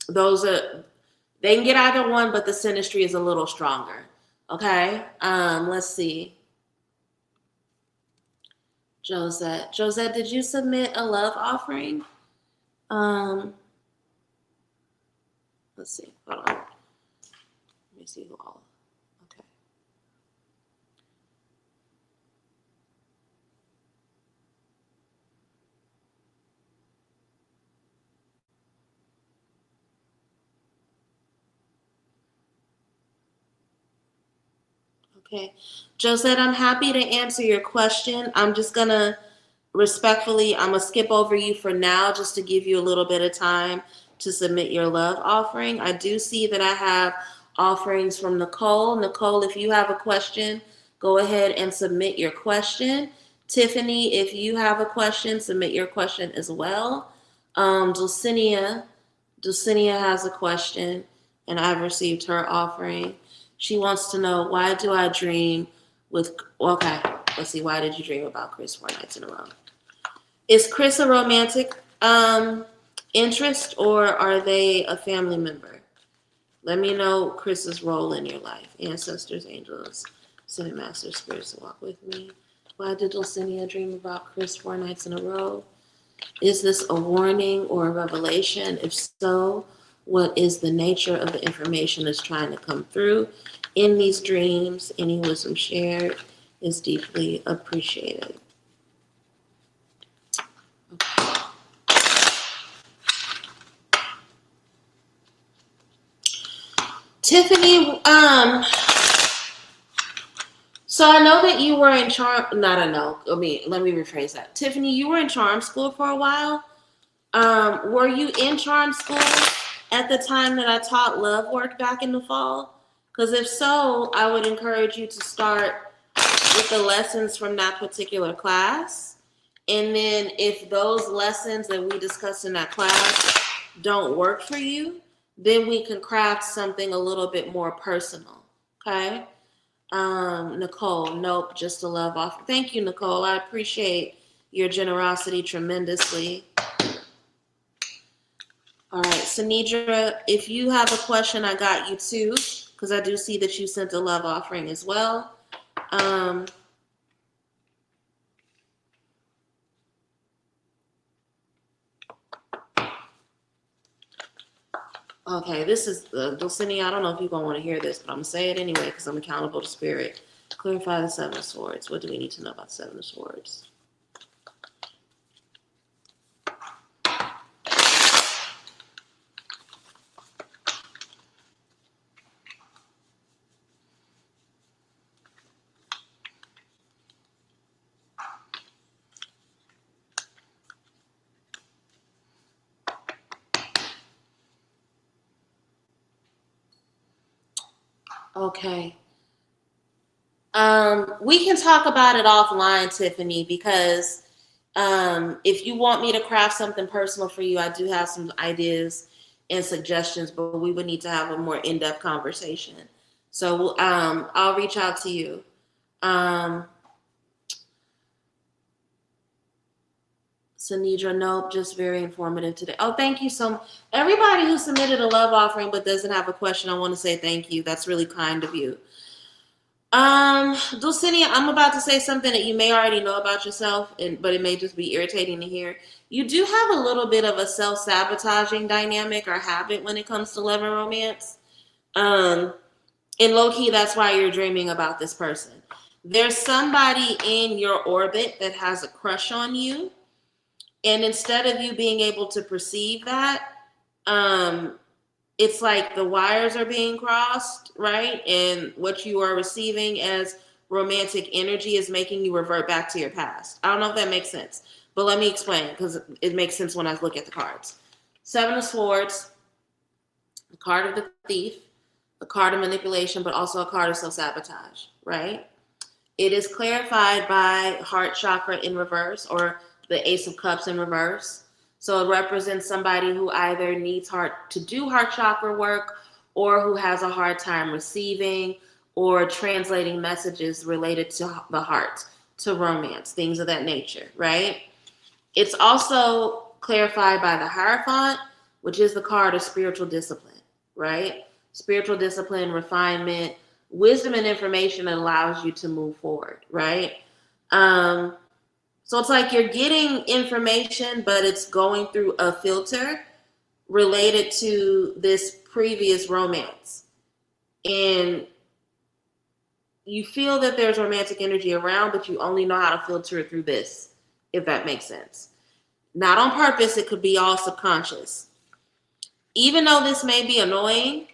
They can get either one, but the synastry is a little stronger. Okay, let's see. Josette, did you submit a love offering? Let's see. Hold on. me see who all. Okay. Okay. Josette, I'm happy to answer your question. I'm just going to respectfully, I'm going to skip over you for now just to give you a little bit of time to submit your love offering. I do see that I have offerings from Nicole. Nicole, if you have a question, go ahead and submit your question. Tiffany, if you have a question, submit your question as well. Dulcinea has a question, and I've received her offering. She wants to know, why do I dream with, okay, let's see, why did you dream about Chris 4 nights in a row? Is Chris a romantic interest, or are they a family member? Let me know Chris's role in your life. Ancestors, angels, Senate Master, spirits to walk with me. Why did Dulcinea dream about Chris 4 nights in a row? Is this a warning or a revelation? If so, what is the nature of the information that's trying to come through in these dreams? Any wisdom shared is deeply appreciated. Okay. Tiffany, so I know that you were in let me rephrase that. Tiffany, you were in charm school for a while. Were you in charm school at the time that I taught love work back in the fall? Because if so, I would encourage you to start with the lessons from that particular class. And then if those lessons that we discussed in that class don't work for you, then we can craft something a little bit more personal. Okay? Nicole, nope, just a love offer. Thank you, Nicole. I appreciate your generosity tremendously. All right, Sanidra, if you have a question, I got you too, because I do see that you sent a love offering as well. Okay, this is Dulcinea. I don't know if you're going to want to hear this, but I'm going to say it anyway because I'm accountable to spirit. Clarify the Seven of Swords. What do we need to know about the Seven of Swords? Okay. We can talk about it offline, Tiffany, because if you want me to craft something personal for you, I do have some ideas and suggestions, but we would need to have a more in-depth conversation. So I'll reach out to you. Sanidra, nope, just very informative today. Oh, thank you so much. Everybody who submitted a love offering but doesn't have a question, I want to say thank you. That's really kind of you. Dulcinea, I'm about to say something that you may already know about yourself, but it may just be irritating to hear. You do have a little bit of a self-sabotaging dynamic or habit when it comes to love and romance. And low-key, that's why you're dreaming about this person. There's somebody in your orbit that has a crush on you. And instead of you being able to perceive that, it's like the wires are being crossed, right? And what you are receiving as romantic energy is making you revert back to your past. I don't know if that makes sense, but let me explain because it makes sense when I look at the cards. Seven of Swords, the card of the thief, a card of manipulation, but also a card of self-sabotage, right? It is clarified by heart chakra in reverse or the Ace of Cups in reverse. So it represents somebody who either needs to do heart chakra work or who has a hard time receiving or translating messages related to the heart, to romance, things of that nature, right? It's also clarified by the Hierophant, which is the card of spiritual discipline, right? Spiritual discipline, refinement, wisdom and information that allows you to move forward, right? So it's like you're getting information, but it's going through a filter related to this previous romance. and you feel that there's romantic energy around, but you only know how to filter it through this, if that makes sense. Not on purpose, it could be all subconscious. Even though this may be annoying,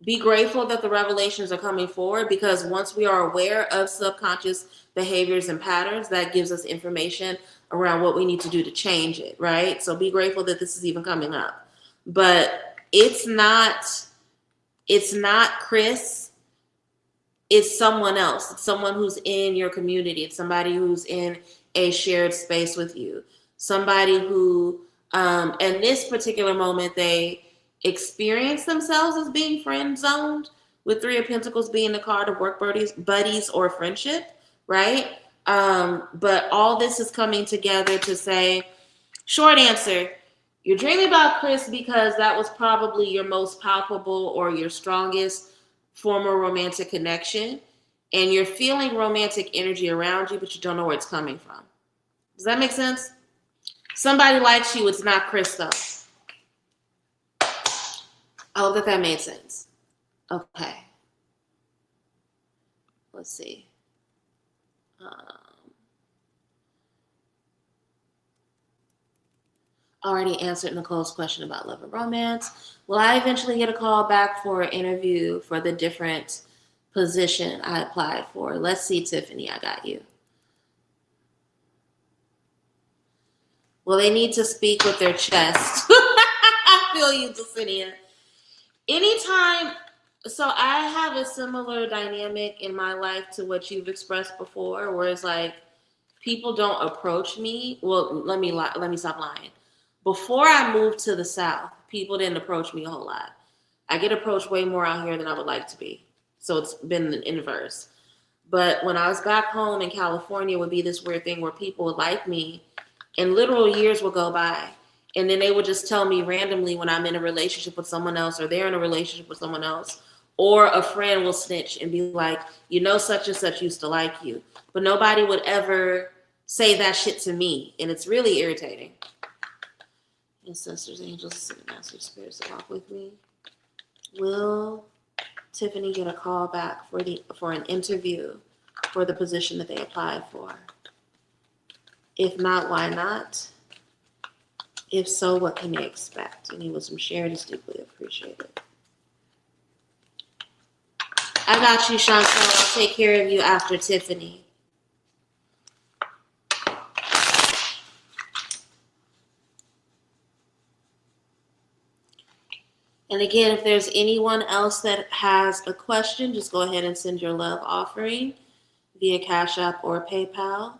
be grateful that the revelations are coming forward, because once we are aware of subconscious behaviors and patterns, that gives us information around what we need to do to change it, right? So be grateful that this is even coming up. But it's not Chris. It's someone else. It's someone who's in your community. It's somebody who's in a shared space with you. Somebody who, in this particular moment, they experience themselves as being friend zoned, with Three of Pentacles being the card of work buddies or friendship, right? But all this is coming together to say, short answer, you're dreaming about Chris because that was probably your most palpable or your strongest former romantic connection, and you're feeling romantic energy around you, but you don't know where it's coming from. Does that make sense? Somebody likes you, it's not Chris though. I hope that made sense. Okay. Let's see. Already answered Nicole's question about love and romance. Will I eventually get a call back for an interview for the different position I applied for? Let's see, Tiffany, I got you. Well, they need to speak with their chest. I feel you, Jacinia. Anytime, so I have a similar dynamic in my life to what you've expressed before, where it's like people don't approach me. Well, let me stop lying. Before I moved to the South, people didn't approach me a whole lot. I get approached way more out here than I would like to be. So it's been the inverse. But when I was back home in California, it would be this weird thing where people would like me and literal years would go by. And then they would just tell me randomly when I'm in a relationship with someone else, or they're in a relationship with someone else, or a friend will snitch and be like, you know, such and such used to like you. But nobody would ever say that shit to me. And it's really irritating. Ancestors, angels, ascended master spirits that walk with me. Will Tiffany get a call back for an interview for the position that they applied for? If not, why not? If so, what can they expect? Any wisdom shared is deeply appreciated. I got you, Chantal. I'll take care of you after Tiffany. And again, if there's anyone else that has a question, just go ahead and send your love offering via Cash App or PayPal.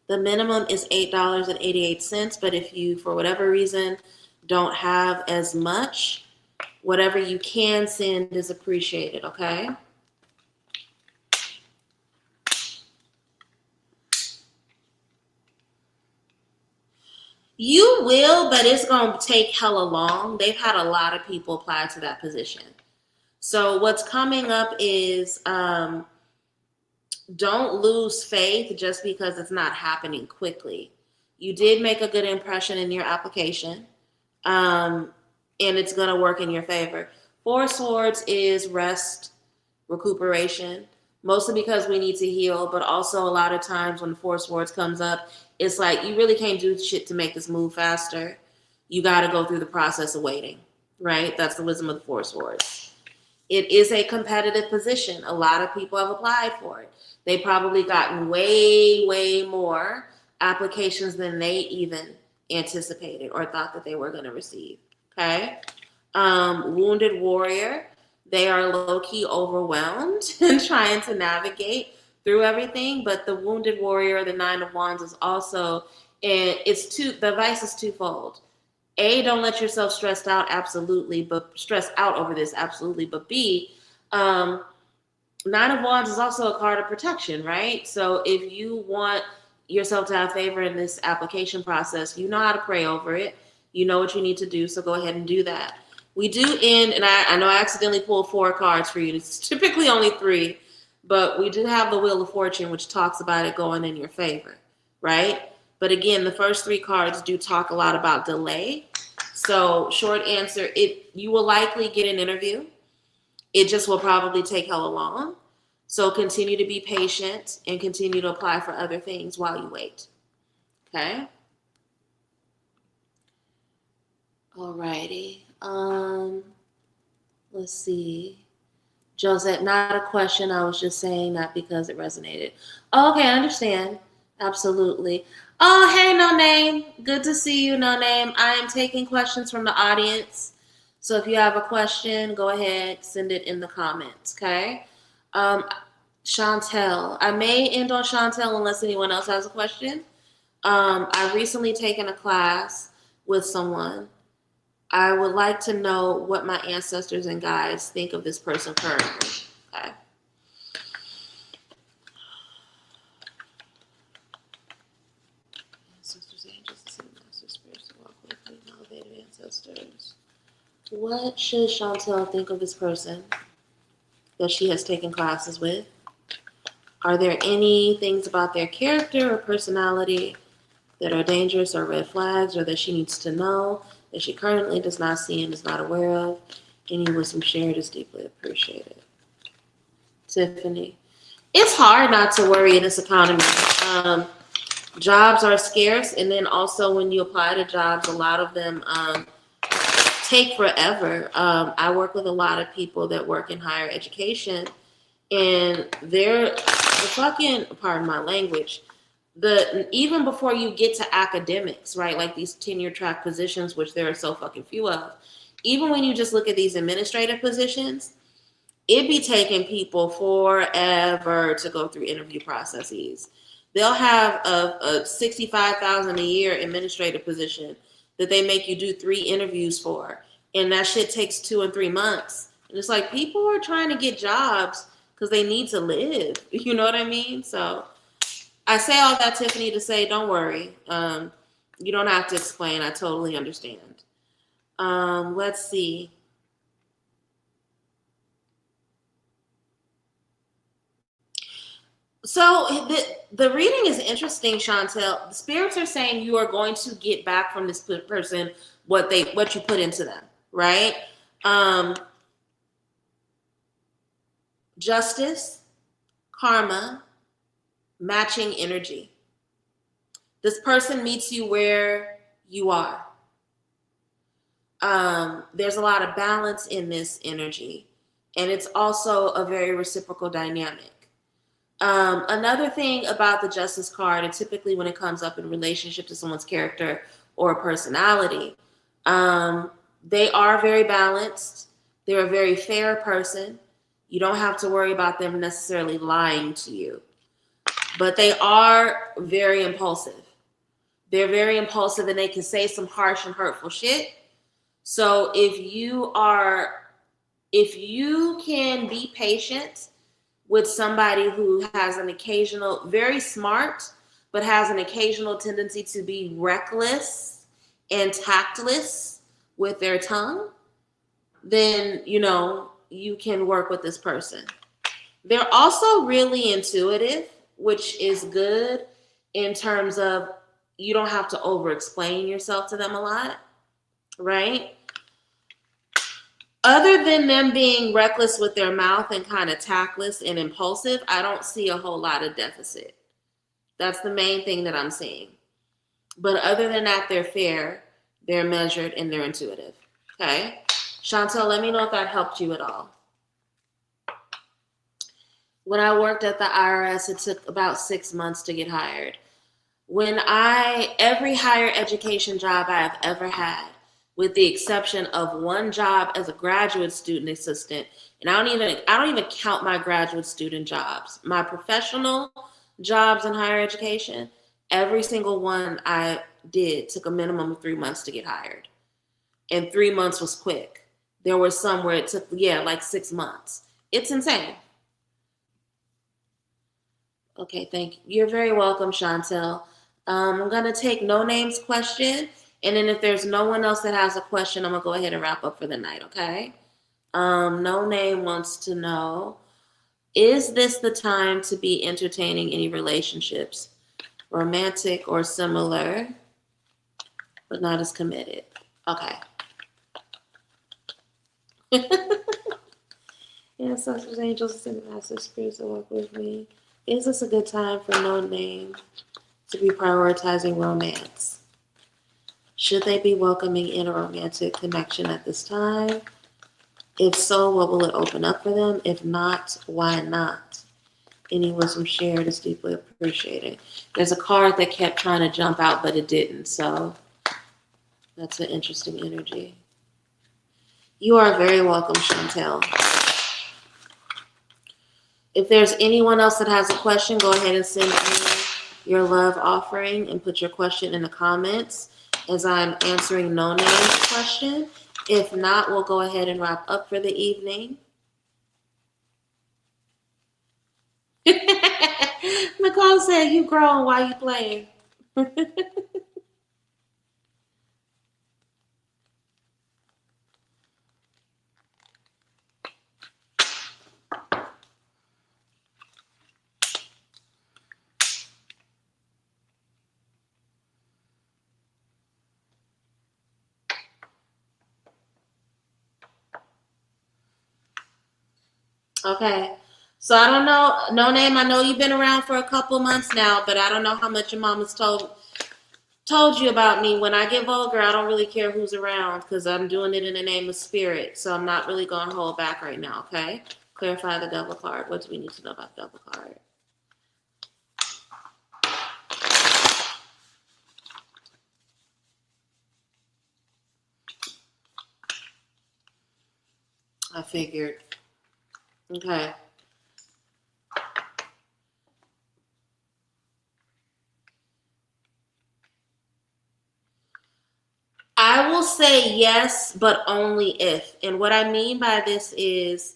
The minimum is $8.88, but if you, for whatever reason, don't have as much, whatever you can send is appreciated, okay? You will, but it's going to take hella long. They've had a lot of people apply to that position. So what's coming up is don't lose faith just because it's not happening quickly. You did make a good impression in your application, and it's going to work in your favor. Four Swords is rest, recuperation, mostly because we need to heal, but also a lot of times when Four Swords comes up, it's like you really can't do shit to make this move faster. You got to go through the process of waiting, right? That's the wisdom of the Four Swords. It is a competitive position. A lot of people have applied for it. They probably gotten way, way more applications than they even anticipated or thought that they were going to receive, okay? Wounded Warrior, they are low-key overwhelmed and trying to navigate through everything, but the Wounded Warrior, the Nine of Wands, is also, and the advice is twofold. A, don't let yourself stress out, absolutely, but stress out over this, absolutely. But B, Nine of Wands is also a card of protection, right? So if you want yourself to have favor in this application process, you know how to pray over it. You know what you need to do, so go ahead and do that. We do end, and I know I accidentally pulled 4 cards for you. It's typically only 3, but we do have the Wheel of Fortune, which talks about it going in your favor, right? But again, the first 3 cards do talk a lot about delay. So short answer, you will likely get an interview. It just will probably take hella long. So continue to be patient and continue to apply for other things while you wait. Okay? Alrighty. Let's see. Josette, not a question. I was just saying that because it resonated. Oh, okay, I understand. Absolutely. Oh, hey, No Name. Good to see you, No Name. I am taking questions from the audience. So if you have a question, go ahead, send it in the comments, okay? Chantel. I may end on Chantel unless anyone else has a question. I've recently taken a class with someone. I would like to know what my ancestors and guides think of this person currently. Okay. Ancestors, angels, and masters, spirits, walk with me, elevated ancestors. What should Chantel think of this person that she has taken classes with? Are there any things about their character or personality that are dangerous or red flags, or that she needs to know that she currently does not see and is not aware of? Any wisdom shared is deeply appreciated. Tiffany. It's hard not to worry in this economy. Jobs are scarce, and then also when you apply to jobs, a lot of them take forever. I work with a lot of people that work in higher education, and they're the fucking, pardon my language, even before you get to academics, right? Like these tenure track positions, which there are so fucking few of. Even when you just look at these administrative positions, it be taking people forever to go through interview processes. They'll have a $65,000 a year administrative position that they make you do 3 interviews for, and that shit takes 2 and 3 months. And it's like people are trying to get jobs because they need to live. You know what I mean? So I say all that, Tiffany, to say don't worry. You don't have to explain. I totally understand. Let's see. So the reading is interesting, Chantel. The spirits are saying you are going to get back from this person what you put into them, right? Justice, karma, matching energy. This person meets you where you are. There's a lot of balance in this energy, and it's also a very reciprocal dynamic. Another thing about the Justice card, and typically when it comes up in relationship to someone's character or personality, they are very balanced. They're a very fair person. You don't have to worry about them necessarily lying to you. But they are very impulsive. They're very impulsive, and they can say some harsh and hurtful shit. So if you can be patient with somebody who has an occasional, very smart, but has an occasional tendency to be reckless and tactless with their tongue, then, you can work with this person. They're also really intuitive, which is good in terms of you don't have to over-explain yourself to them a lot, right? Other than them being reckless with their mouth and kind of tactless and impulsive, I don't see a whole lot of deficit. That's the main thing that I'm seeing. But other than that, they're fair, they're measured, and they're intuitive. Okay? Chantel, let me know if that helped you at all. When I worked at the IRS, it took about 6 months to get hired. Every higher education job I have ever had, with the exception of one job as a graduate student assistant, and I don't even count my graduate student jobs. My professional jobs in higher education, every single one I did took a minimum of 3 months to get hired. And 3 months was quick. There were some where it took, like 6 months. It's insane. Okay, thank you. You're very welcome, Chantel. I'm going to take No Name's question. And then if there's no one else that has a question, I'm going to go ahead and wrap up for the night, okay? No Name wants to know, is this the time to be entertaining any relationships, romantic or similar, but not as committed? Okay. Ancestors, angels, and master spirits that walk with me. Is this a good time for no name to be prioritizing romance? Should they be welcoming in a romantic connection at this time? If so, what will it open up for them? If not, why not? Any wisdom shared is deeply appreciated. There's a card that kept trying to jump out, but it didn't. So that's an interesting energy. You are very welcome, Chantel. If there's anyone else that has a question, go ahead and send in your love offering and put your question in the comments as I'm answering No Name's question. If not, we'll go ahead and wrap up for the evening. Nicole said, you growing while you playing. Okay. So I don't know, No Name, I know you've been around for a couple months now, but I don't know how much your mama's told you about me. When I get vulgar, I don't really care who's around because I'm doing it in the name of spirit. So I'm not really going to hold back right now, okay? Clarify the double card. What do we need to know about the double card? I figured. Okay. I will say yes, but only if. And what I mean by this is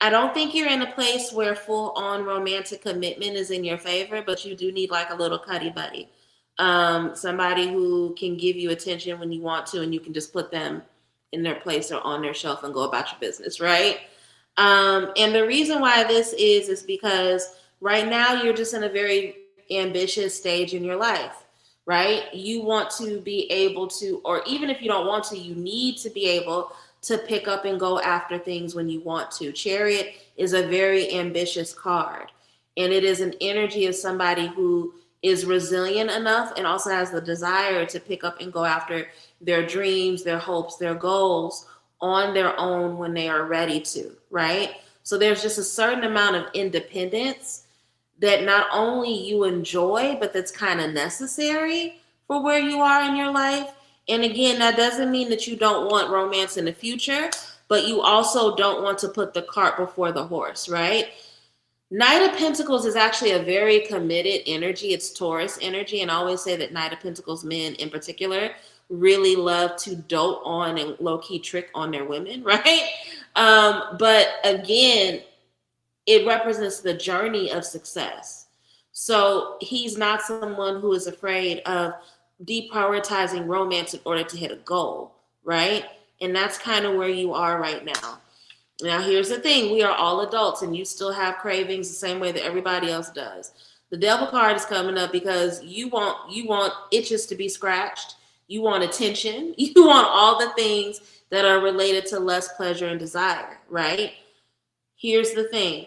I don't think you're in a place where full on romantic commitment is in your favor, but you do need like a little cuddy buddy. Somebody who can give you attention when you want to, and you can just put them in their place or on their shelf and go about your business, right? And the reason why this is because right now you're just in a very ambitious stage in your life, right? You want to be able to, or even if you don't want to, you need to be able to pick up and go after things when you want to. Chariot is a very ambitious card, and it is an energy of somebody who is resilient enough and also has the desire to pick up and go after their dreams, their hopes, their goals on their own when they are ready to, right? So there's just a certain amount of independence that not only you enjoy, but that's kind of necessary for where you are in your life. And again, that doesn't mean that you don't want romance in the future, but you also don't want to put the cart before the horse, right? Knight of Pentacles is actually a very committed energy. It's Taurus energy. And I always say that Knight of Pentacles men in particular really love to dote on and low-key trick on their women, right? But again, it represents the journey of success. So he's not someone who is afraid of deprioritizing romance in order to hit a goal, right? And that's kind of where you are right now. Now, here's the thing. We are all adults, and you still have cravings the same way that everybody else does. The devil card is coming up because you want itches to be scratched. You want attention. You want all the things that are related to lust, pleasure, and desire, right? Here's the thing.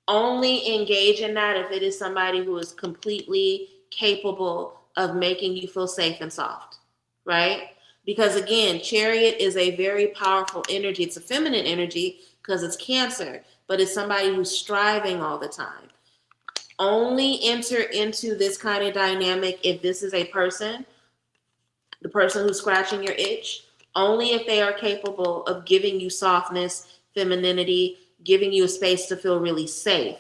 Only engage in that if it is somebody who is completely capable of making you feel safe and soft, right? Because again, Chariot is a very powerful energy. It's a feminine energy because it's Cancer, but it's somebody who's striving all the time. Only enter into this kind of dynamic if this is a person, the person who's scratching your itch, only if they are capable of giving you softness, femininity, giving you a space to feel really safe,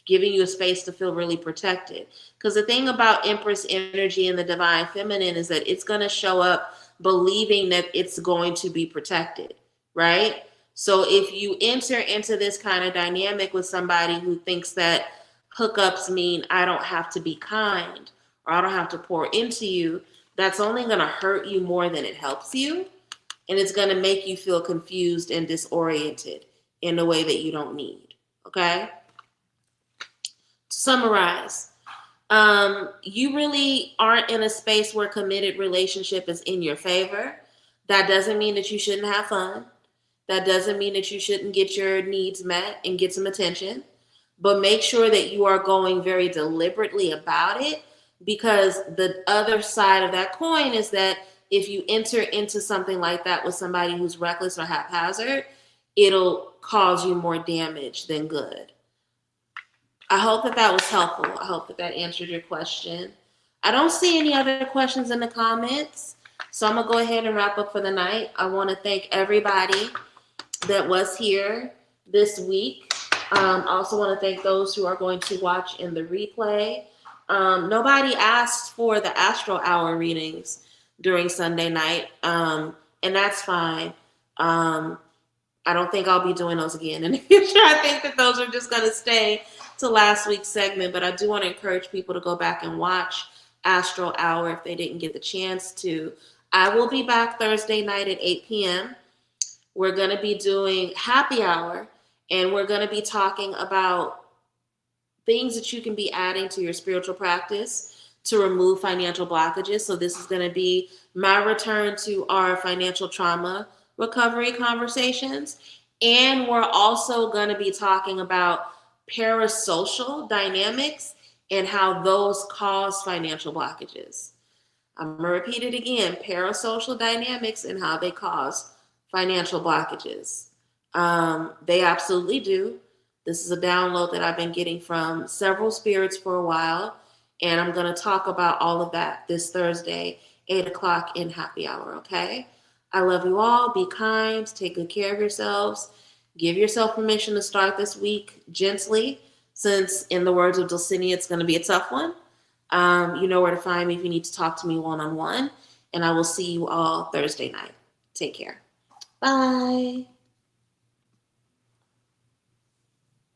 giving you a space to feel really protected. Because the thing about Empress energy and the divine feminine is that it's going to show up believing that it's going to be protected, right? So if you enter into this kind of dynamic with somebody who thinks that hookups mean I don't have to be kind or I don't have to pour into you, that's only going to hurt you more than it helps you. And it's going to make you feel confused and disoriented in a way that you don't need. Okay? To summarize, you really aren't in a space where committed relationship is in your favor. That doesn't mean that you shouldn't have fun. That doesn't mean that you shouldn't get your needs met and get some attention. But make sure that you are going very deliberately about it, because the other side of that coin is that if you enter into something like that with somebody who's reckless or haphazard, it'll cause you more damage than good. I hope that that was helpful. I hope that that answered your question. I don't see any other questions in the comments, so I'm going to go ahead and wrap up for the night. I want to thank everybody that was here this week. I also want to thank those who are going to watch in the replay. Nobody asked for the Astro Hour readings during Sunday night, and that's fine. I don't think I'll be doing those again in the future. I think that those are just going to stay to last week's segment, but I do want to encourage people to go back and watch Astro Hour if they didn't get the chance to. I will be back Thursday night at 8 p.m. We're going to be doing happy hour, and we're going to be talking about things that you can be adding to your spiritual practice to remove financial blockages. So this is going to be my return to our financial trauma recovery conversations. And we're also going to be talking about parasocial dynamics and how those cause financial blockages. I'm going to repeat it again, parasocial dynamics and how they cause financial blockages. They absolutely do. This is a download that I've been getting from several spirits for a while, and I'm going to talk about all of that this Thursday, 8 o'clock in happy hour, okay? I love you all. Be kind. Take good care of yourselves. Give yourself permission to start this week gently, since in the words of Dulcinea, it's going to be a tough one. You know where to find me if you need to talk to me one-on-one, and I will see you all Thursday night. Take care. Bye.